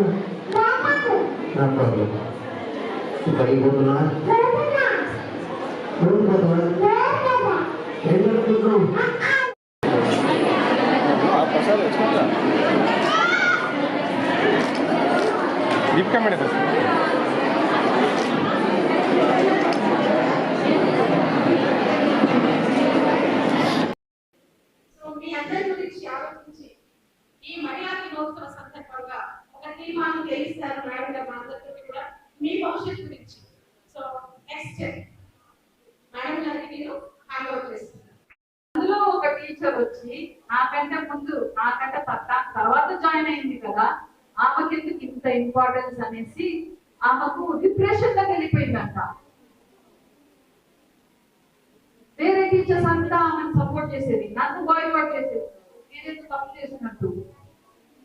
No problem. Bagi bola. Bola. Enak tu. Apa salah? Cuma. Deep camera tu. ఈ మహిళా దినోత్సవ సందర్భంగా ఒక తీర్మానం చేయిస్తారు మేడం గారు అందరితో కూడా మీ భవిష్యత్తు గురించి. సో నెక్స్ట్ మేడం గారికి మీరు హ్యాండ్ ఓవర్ చేస్తున్నారు. అందులో ఒక టీచర్ వచ్చి నాకంటే తర్వాత జాయిన్ అయింది కదా, ఆమెకి ఎందుకు ఇంత ఇంపార్టెన్స్ అనేసి ఆమెకు డిప్రెషన్ గా వెళ్ళిపోయిందంట. వేరే టీచర్స్ అంతా ఆమెను సపోర్ట్ చేసేది, నన్ను బాయ్వర్డ్ చేసేది, నేనేదో తప్పు చేసినట్టు.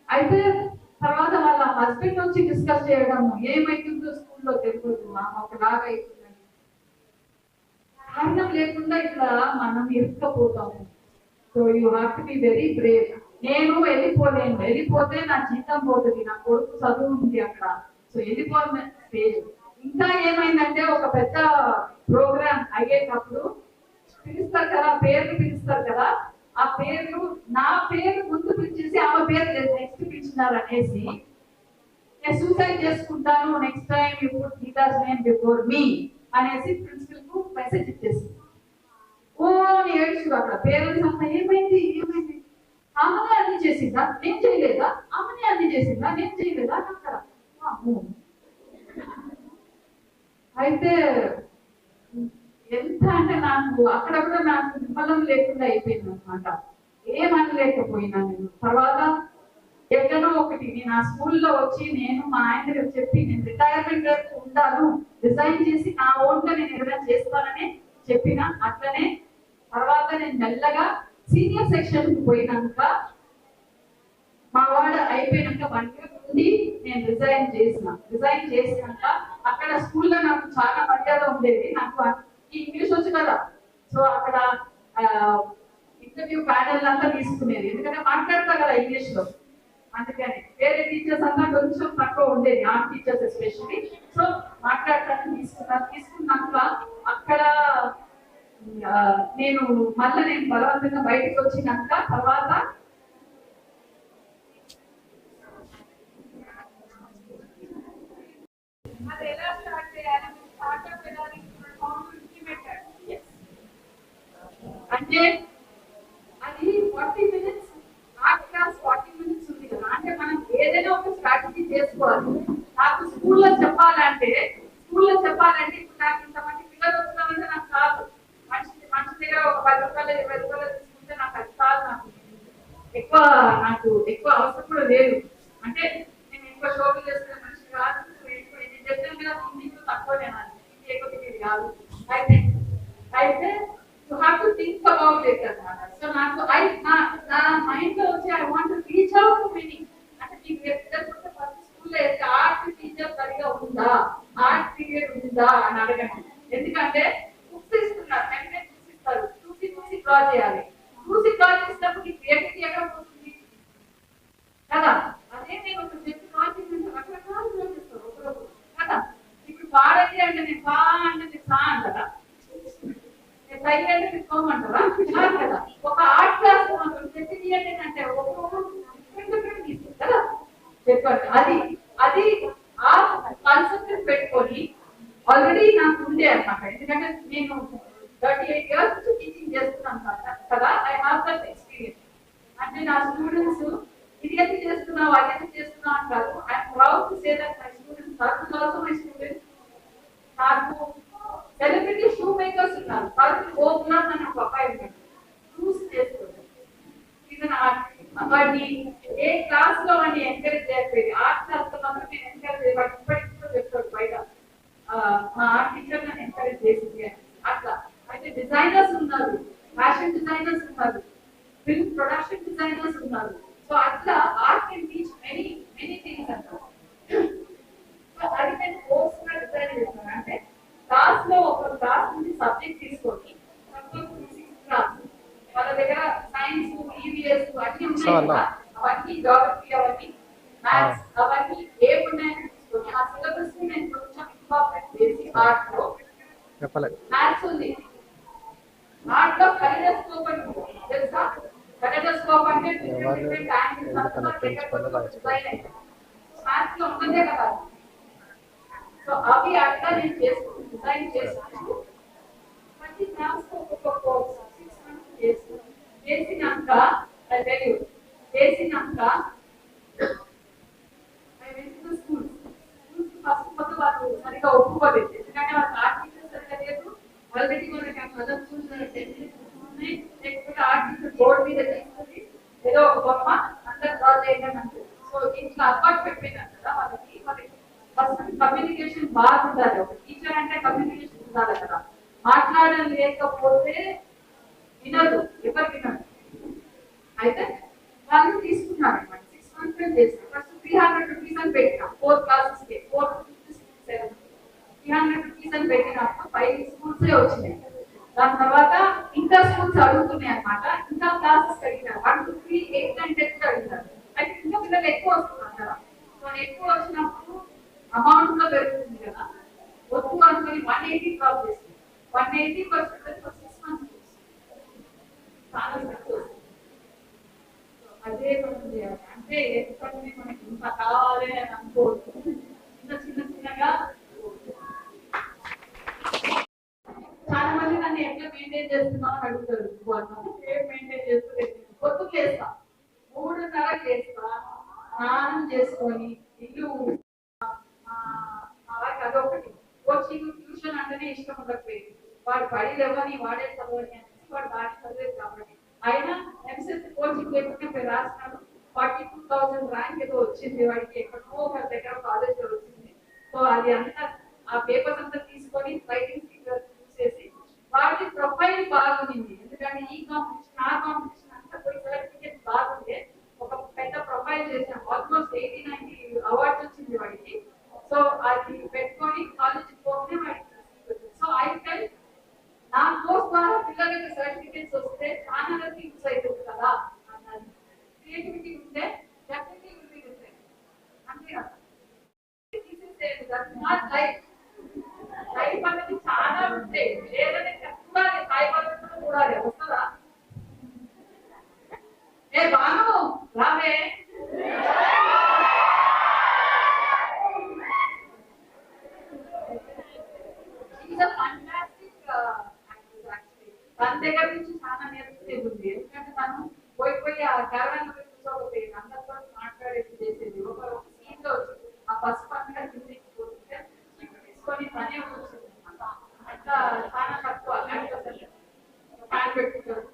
అయితే తర్వాత వాళ్ళ హస్బెండ్ వచ్చి డిస్కస్ చేయడం, ఏమైతుందో స్కూల్లో తెలియదు, ఆమె ఒకలాగా అవుతుందని. కారణం లేకుండా ఇట్లా మనం ఇరుక్కపోతాము. So you have to be very brave. నేను వెళ్ళిపోలేను, వెళ్ళిపోతే నా జీతం పోతుంది, నా కొడుకు చదువు ఉంది అక్కడ. సో వెళ్ళిపోయిన స్టేజ్. ఇంకా ఏమైందంటే ఒక పెద్ద ప్రోగ్రామ్ అయ్యేటప్పుడు పిలుస్తారు కదా, పేర్లు పిలుస్తారు కదా, ఆ పేర్లు నా పేరు ముందు పిలిచేసి ఆమె పేరు నెక్స్ట్ పిలిచినారు అనేసి నేను సూసైడ్ చేసుకుంటాను, next time you put Geeta's name before me అనేసి ప్రిన్సిపల్ కు మెసేజ్ ఇచ్చేసి ఓ అని ఏడ్చుడు. అక్కడ పేరెంట్స్ అంతా ఏమైంది ఆమెనే అన్ని చేసిందా, నేను చేయలేదా, ఆమెనే అన్ని చేసిందా, నేను చేయలేదా అక్కడ. అయితే ఎంత అంటే నాకు అక్కడ కూడా నాకు నిమ్మలం లేకుండా అయిపోయింది అనమాట. ఏమనలేకపోయినా నేను. తర్వాత ఎక్కడో ఒకటి నేను ఆ స్కూల్లో వచ్చి నేను మా ఆయన చెప్పి నేను రిటైర్మెంట్ ఉంటాను, రిజైన్ చేసి నా ఓన్ గా నేను ఏదైనా చేస్తానని చెప్పిన. అట్లనే తర్వాత నేను మెల్లగా సీనియర్ సెక్షన్ పోయినాక మా వాడు అయిపోయినాక 1 year నుండి నేను రిజైన్ చేసినాక అక్కడ స్కూల్లో నాకు చాలా మర్యాద ఉండేది. నాకు ఇంగ్లీష్ వచ్చు కదా, సో అక్కడ ఇంటర్వ్యూ ప్యానెల్ అంతా తీసుకునేది, ఎందుకంటే మాట్లాడతా కదా ఇంగ్లీష్ లో. అందుకని వేరే టీచర్స్ అంతా కొంచెం తక్కువ ఉండేది, ఆ టీచర్స్ ఎస్పెషల్లీ. సో మాట్లాడటానికి తీసుకున్నాక అక్కడ నేను బలవంతంగా బయటకు వచ్చినాక తర్వాత అది ఎలా స్టార్ట్ చేయాలి, స్టార్ట్అప్ చేయాలి అంటే అది 40 minutes, ఆర్ట్ క్లాస్ 40 minutes ఉంది కదా. అంటే మనం ఏదైనా ఒక స్ట్రాటజీ చేసుకోవాలి. నాకు స్కూల్లో చెప్పాలంటే ఇప్పుడు నాకు ఇంతమంది పిల్లలు వస్తున్నారంటే నాకు కాదు. మనిషి దగ్గర ఒక 10 రూపాయలు 20 రూపాయలు తీసుకుంటే నాకు అది కాదు. నాకు ఎక్కువ అవసరం కూడా లేదు. అంటే నేను ఎక్కువ షోపులు చేసుకునే మనిషి కాదు. నేను చెప్పాను కదా, నీకు తక్కువ తినాలి, ఎక్కువ కాదు. అయితే you have to think about it anamata. So na mind lo vachi I want to reach out to many. Ante ee vedakutte first school lo ente art teacher sariga unda, art period unda ani adaganu. Endukante books istunnaru, template books istaru, చూసి draw చేయాలి. Draw చేసినప్పుడు creativity ఎక్కడ పోతుంది కదా. అదే నేను ఒక చెట్టు డ్రా చేసినప్పుడు రకరకాల డ్రా చేస్తారు ఒకరోజు కదా. ఇప్పుడు పాడండి అంటే నేను పా అంటే నేను సా అంటారా, తీసుకోమంటారా కదా. ఒక ఆర్ట్ క్లాస్ మాత్రం చెట్టు అంటే ఒక్కొక్కరు తీసుకుంది కదా చెప్పారు. అది ఆ కాన్సెప్ట్ పెట్టుకొని ఆల్రెడీ నాకు ఉండే అన్నమాట. ఎందుకంటే నేను 38 years నుంచి టీచింగ్ చేస్తున్నాను కదా. I have that experience. అంటే నా స్టూడెంట్స్ ఇది ఎంత చేస్తున్నావు అది ఎంత చేస్తున్నావు అంటారు. I'm proud to say that my students also my students. నాకు సెలబ్రిటీ షూ మేకర్స్ ఉన్నారు. వాళ్ళు గోపునాథ్ అని ఒక అబ్బాయి ఉన్నాడు, షూస్ చేస్తారు. వాడిని ఏ క్లాస్ లో వాడిని ఎంకరేజ్ చేయకపోయింది, ఆర్ట్ క్లాస్ లో మాత్రం నేను ఎంకరేజ్ చేయబడి ఇప్పటికి కూడా చెప్తాడు బయట, మా ఆర్ట్ టీచర్ నన్ను ఎంకరేజ్ చేసింది అట్లా. అయితే డిజైనర్స్ ఉన్నారు, ఫ్యాషన్ డిజైనర్స్ ఉన్నారు, ఫిల్మ్ ప్రొడక్షన్ డిజైనర్స్ ఉన్నారు. సో అట్లా art can teach many things అంటారు. సో అది నేను కోర్స్ గా డిజైన్ చేస్తాను. అంటే క్లాస్ లో ఒక క్లాస్ నుంచి సబ్జెక్ట్ తీసుకొని క్లాస్ వాళ్ళ దగ్గర సైన్స్, ఈవీఎస్ అన్ని ఉన్నాయి కదా, అవన్నీ జాగ్రఫీ అవన్నీ మ్యాథ్స్ అవన్నీ ఏమున్నాయని తీసుకొని ఆ సిలబస్ ని నేను కొంచెం ఇంపార్టెంట్ చేసి ఆర్ట్ లో చెప్పలేదు. మ్యాథ్స్ ఉంది, ఆర్ట్ లో కైనోస్కోప్ అని ఉంది. తెలుసా? కైనోస్కోప్ అంటే డిఫరెంట్ యాంగిల్స్ అంతా డిజైన్ అయ్యింది. మ్యాథ్స్ లో ఉంటుందే కదా. సో అవి అట్లా నేను చేసుకుంటూ డిజైన్ చేసుకుంటూ ప్రతి క్లాస్ కు ఒక్కొక్క కోర్స్ 6 మంత్స్ చేసినాక చేసినాక స్కూల్స్ ఫస్ట్ మొత్తం వాళ్ళు సరిగా ఒప్పుకోలేదు. ఎందుకంటే వాళ్ళకి ఆర్టికల్ సరిగా లేదు. ఆల్రెడీ మనకి ఆ ప్రదర్శన ఉన్నాయి, లేకపోతే ఆర్టికల్ బోర్డు మీద తీసుకుని ఏదో ఒక బొమ్మ అందరు డ్రా చేయడం అంటే. సో ఇట్లా అలవాటు పెట్టినారు కదా వాళ్ళకి. ఫస్ట్ కమ్యూనికేషన్ బాగుండాలి. ఒక టీచర్ అంటే కమ్యూనికేషన్ ఉండాలి కదా. మాట్లాడడం లేకపోతే వినరు, ఎవరు వినరు. అయితే వాళ్ళు తీసుకున్నారు అనమాట. 6 మంత్స్ చేస్తారు. ఫస్ట్ 300 రూపీస్ అని పెట్టినా 4 క్లాసెస్ కి 4 7 300 రూపీస్ అని పెట్టినప్పుడు 5 స్కూల్స్ వచ్చినాయి. దాని తర్వాత ఇంకా స్కూల్స్ అడుగుతున్నాయి అనమాట. ఇంకా క్లాసెస్ అడిగినారు 1 2 3 8 9 10 కూడా అడిగినారు. అయితే ఇంకా పిల్లలు ఎక్కువ వస్తున్నారు కదా. సో ఎక్కువ వచ్చినప్పుడు అమౌంట్ లో పెరుగుతుంది కదా. వద్దు అనుకుని 180 డ్రాప్ చేసింది. 180 ఫర్ 6 మంత్స్ చాలా తక్కువ. అదే మనం చేయాలి. అంటే ఎక్కడికి మనకి ఇంత కావాలి అని అనుకోవచ్చు. చిన్నగా చాలా మంది నన్ను ఎట్లా మెయింటైన్ చేస్తున్నావు అని అడుగుతారు. ఏం మెయింటైన్ చేస్తూ పొద్దుకు చేస్తా, 3:30 చేస్తా, స్నానం చేసుకొని ఇల్లు అదొకటి. కోచింగ్ ట్యూషన్ అంటేనే ఇష్టం ఉండకపోయింది. వాడు పడి లేవని వాడే చదవని అనేసి వాడు దాన్ని చదివేది కాబట్టి ఆయన ఎంసెట్ కోచింగ్ లేకుండా రాసినాడు. 42,000 ర్యాంక్ ఏదో వచ్చింది వాడికి. ఎక్కడో ఒక దగ్గర కాలేజ్ లో వచ్చింది. సో అది అంతా ఆ పేపర్స్ అంతా తీసుకొని రైటింగ్ చూసేసి వాడి ప్రొఫైల్ బాగుంది. ఎందుకంటే ఈ కాంపిటీషన్ ఆ కాంపిటీషన్ అంతా పోయి సర్టిఫికేట్ బాగుంది. ఒక పెద్ద ప్రొఫైల్ చేసాం. ఆల్మోస్ట్ 80-90 అవార్డ్స్ వచ్చింది వాడికి. సో అది పెట్టుకొని కాలేజ్ పోతే వాడికి. సో ఐ ఫెల్ నా కోర్స్ ద్వారా పిల్లలకి సర్టిఫికేట్స్ వస్తే చాలా వరకు యూస్ అవుతుంది కదా అన్నది. క్రియేటివిటీ ఉంటే డెఫినెట్లీ విల్ బి డిఫరెంట్. అంతే కదా. లైఫ్ అనేది చాలా ఉంటాయి. లేదని చూడాలి, సాయిబాబా చూడాలి. వస్తుందా? ఏ బాను రావే. తన దగ్గర నుంచి చాలా నేర్చుకునేది ఉంది. ఎందుకంటే తను పోయి ఆ క్యారవాన్ కూర్చోకపోయేది, అందరితో మాట్లాడేది చేసేది. ఒక సీన్ లో వచ్చి ఆ ఫస్ట్ పండుగ పోతుంటే తీసుకొని తనే వచ్చింది అట్లా. చాలా తక్కువ ఫ్యాన్ పెట్టుకుంటారు.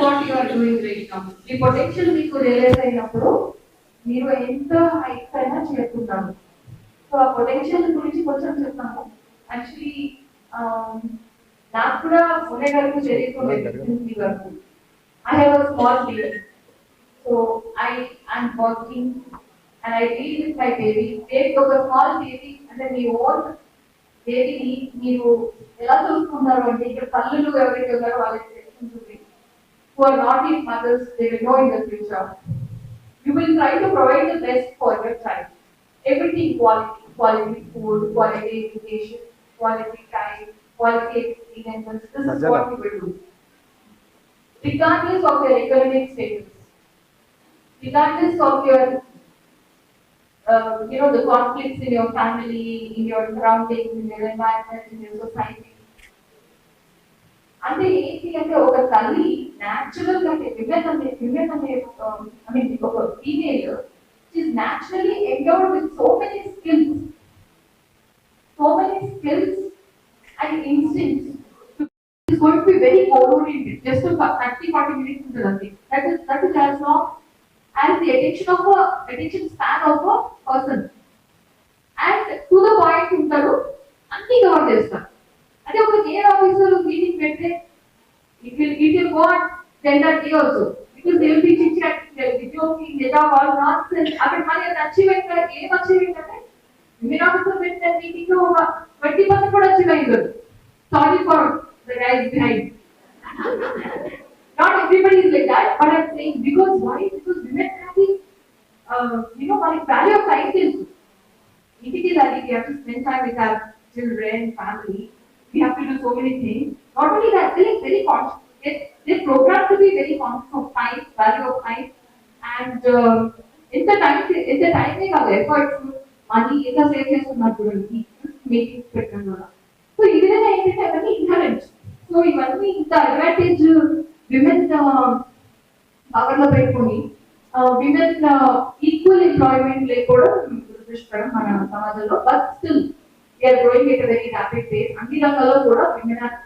What you are doing right now. ఈ పొటెన్షియల్ మీకు రియలైజ్ అయినప్పుడు మీరు ఎంత హైట్స్ అయినా చేరుకుంటారు. సో ఆ పొటెన్షియల్ గురించి కొంచెం చెప్తాను. యాక్చువల్లీ నాకు కూడా పుణె వరకు తెలియకుండా వరకు I have a small baby. So I'm working and I deal with my baby. Take ఒక small baby అంటే మీ ఓన్ బేబీని మీరు ఎలా చూసుకుంటారు అంటే ఇక్కడ తల్లులు ఎవరైతే ఉన్నారో వాళ్ళకి తెలుసుకుంటుంది. Who are not yet mothers, they will know in the future. You will try to provide the best for your child. Everything quality food, quality education, quality time, quality experiences. This is what you will do. Regardless of your economic status, regardless of your, the conflicts in your family, in your surroundings, in your environment, in your society. అంటే ఏంటి అంటే ఒక తల్లి natural గా women అనే ఒక female is naturally endowed with so many skills and instincts. It's going to be very oriented. Just 30-40 minutes ఉంటుంది. That is as long as the attention span of a person. And to the point ఉంటారు, అన్ని cover చేస్తారు. అంటే ఒక care officer meeting పెడితే will go on tender day also. Because they will be chit-chatting, they will be joking, they talk all nonsense. అక్కడ మళ్ళీ అది achievement ఏం అచీవ్మెంట్ అంటే women officer పెట్టిన మీటింగ్ లో ఒక 20% కూడా అచీవ్ అయ్యింది. Sorry for the guys behind. Not everybody is like that, but I'm saying because why? Because women have the like value of life is individually we have to spend time with our children, family. We have to do so many things. Not only that, they are very conscious. They're programmed to be very conscious of time, value of time, and in the time they have efforts, money, ఎంత save చేస్తున్నారు చూడండి meetings పెట్టడం వల్ల. So ఈ విధంగా ఏంటంటే అవన్నీ inherent. So ఇవన్నీ ఇంత అడ్వాంటేజ్ విమెన్ పవర్ లో పెట్టుకుని విమెన్ ఈక్వల్ ఎంప్లాయ్మెంట్ లేకపోవడం దురదృష్టకరం మన సమాజంలో. But still we're growing at very rapid pace. అన్ని రంగాల్లో కూడా women are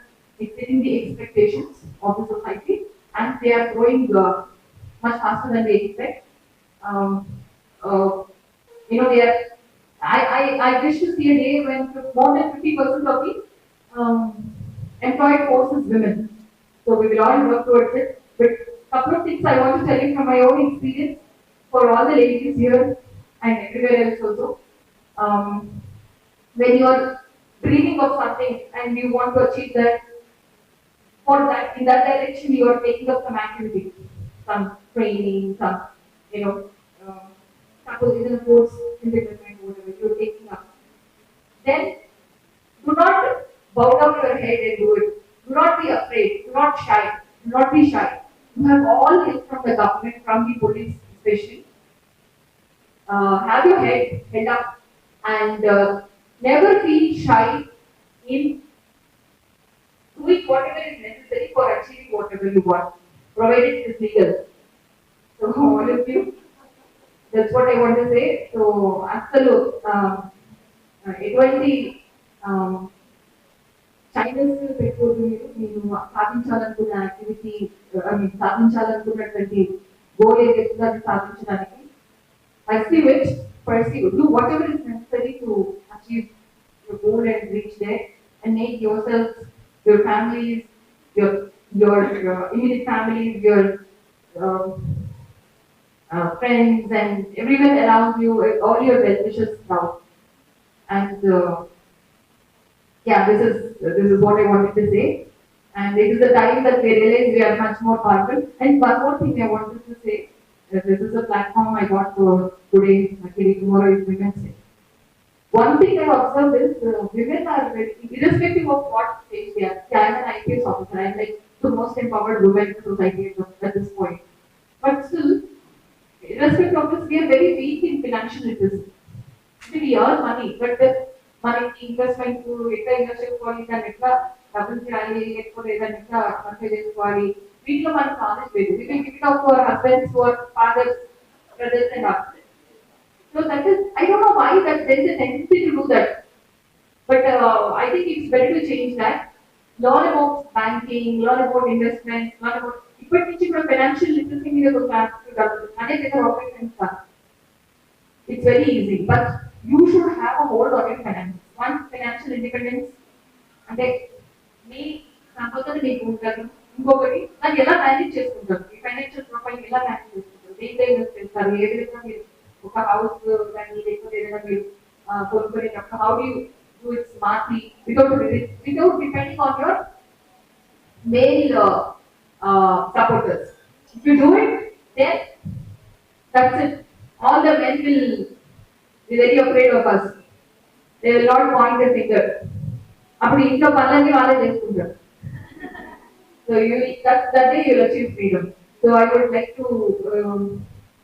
exceeding the expectations of the society, and they are growing much faster than they expect. They are. I wish to see a day when more than 50% of the employed force is women. So we will all work towards it. But couple of things I want to tell you from my own experience for all the ladies here and everywhere else also. When you are dreaming of something and you want to achieve that, for that, in that direction, you are taking up some activity, some training, some, suppose in a course in development, whatever you are taking up. Then, do not bow down your head and do it. Do not be afraid. Do not shy. Do not be shy. You have all help from the government, from the police, especially. Have your head held up and never feel shy in doing whatever is necessary for achieving whatever you want, provided it is legal. So all of you, that's what I want to say. So absolute, ఎటువంటి చైనస్ పెట్టుకోవద్దు. మీరు సాధించాలనుకున్న activity, సాధించాలనుకున్నటువంటి goal ఏదైతే అది సాధించడానికి pursue it, do whatever is necessary to achieve your goal and reach there, and make yourself, your families, your immediate families, your friends, and everyone around you, all your well wishes proud. And this is what I wanted to say. And it is the time that we realize we are much more powerful. And one more thing I wanted to say. This is a platform I got for today. Actually, tomorrow is Women's Day. One thing I observed is women are very, irrespective of what stage they are. I am an IPS officer. I am like the most empowered woman in society at this point. But still, irrespective of this, we are very weak in financial literacy. We earn money, but మనకి investment ఎట్లా invest చేసుకోవాలి, దాన్ని ఎట్లా డబ్బులు చేయాలి, లేకపోతే దాన్ని ఎట్లా ఖర్చు చేసుకోవాలి, వీటిలో మనకు నాలెడ్జ్ లేదు. We will give it out to our husbands, to our fathers, brothers and uncles. So that is, I don't know why that there is a tendency to do that. But I think it's better to change that. Learn about banking, learn about investments, learn about ఇప్పటి నుంచి కూడా financial literacy మీద ఒక class అనే దగ్గర operations. It's very easy, but you should have a hold on your finances. One, financial independence. అంటే మీ సంపదను మీకు ఉంటారు. ఇంకొకటి దాన్ని ఎలా మేనేజ్ చేసుకుంటారు, ఈ ఫైనాన్షియల్ ప్రొఫైల్ ఎలా మేనేజ్ చేసుకుంటారు, దేంట్లో ఇన్వెస్ట్ చేస్తారు, ఏ విధంగా మీరు ఒక హౌస్ కానీ లేకపోతే ఏదైనా మీరు కొనుక్కునేటప్పుడు how do do it smartly without depending on your male supporters. If you do it, then that's it. All the men will be very afraid of us. They will not point the finger. అప్పుడు ఇంట్లో పనులన్నీ వాళ్ళే చేసుకుంటారు. So that day you will achieve freedom. So I would like to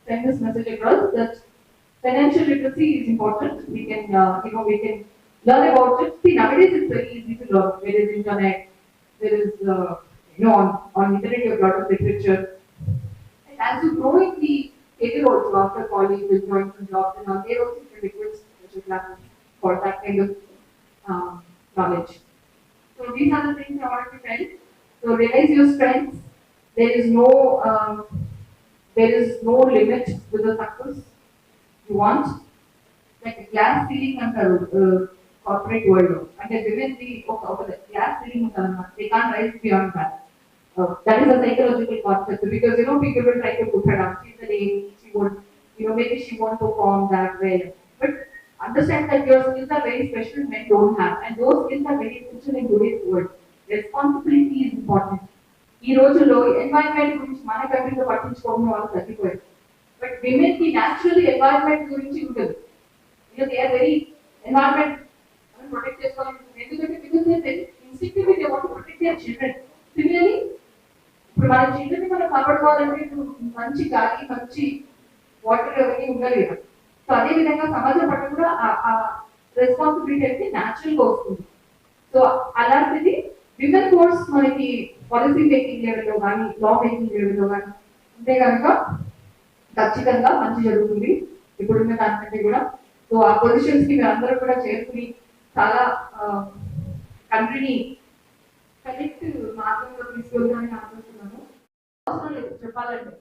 send this message across that financial literacy is important. We can we can learn about it. See, nowadays it's very easy to learn. There is internet. There is on internet you have a lot of literature. And as you grow in the career also after college, you join some jobs and all. There also you can request special classes for that kind of knowledge. So these are the things I wanted to tell. So realize your strengths. There is no limit to the success you want. Like a glass ceiling antaru corporate world. And the women the glass ceiling they can't rise beyond that. That is a psychological concept because people will try to put her down. She's a lady, she won't, maybe she won't perform that well. But understand that your skills are very special, men don't have, and those skills are very essential in today's world. Responsibility is important. ఈ రోజుల్లో environment గురించి మన కంట్రీలో పట్టించుకోవడం వాళ్ళు తగ్గిపోయారు. But women కి natural environment గురించి ఉంటుంది. They are very environment protect చేసుకోవాలి. ఎందుకంటే because they instinctively they want to protect their children. Similarly ఇప్పుడు మన చిల్డ్రన్ మనం కాపాడుకోవాలంటే ఇప్పుడు మంచి గాలి, మంచి వాటర్ అవన్నీ ఉండాలి కదా. సో అదే విధంగా సమాజం పట్ల కూడా ఆ రెస్పాన్సిబిలిటీ అయితే న్యాచురల్ గా వస్తుంది. సో అలాంటిది విమెన్ కోర్స్ మనకి పాలసీ మేకింగ్ లెవెల్లో కానీ, లా మేకింగ్ లెవెల్లో కానీ ఉంటే కనుక ఖచ్చితంగా మంచి జరుగుతుంది ఇప్పుడున్న దానికంటే కూడా. సో ఆ పొజిషన్స్ కి మీరు అందరూ కూడా చేరుకుని చాలా కంట్రీని కరెక్ట్ మార్గంలో తీసుకెళ్తానని ఆలోచిస్తున్నాను. అవసరం లేదు చెప్పాలంటే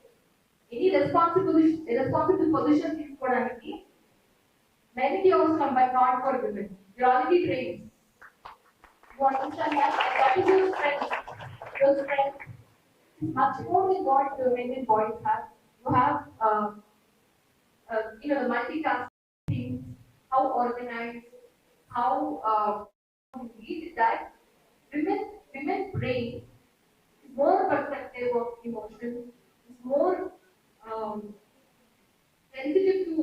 ఎనీ రెస్పాన్సిబుల్ పొజిషన్ తీసుకోవడానికి మెన్కి అవసరం, but not for women. You already train. You understand that? That is your strength. Your strength is much more than what the men and boys have. You have, the multitasking, how organized, how you lead that. Women brain is more perceptive of emotions, is more sensitive to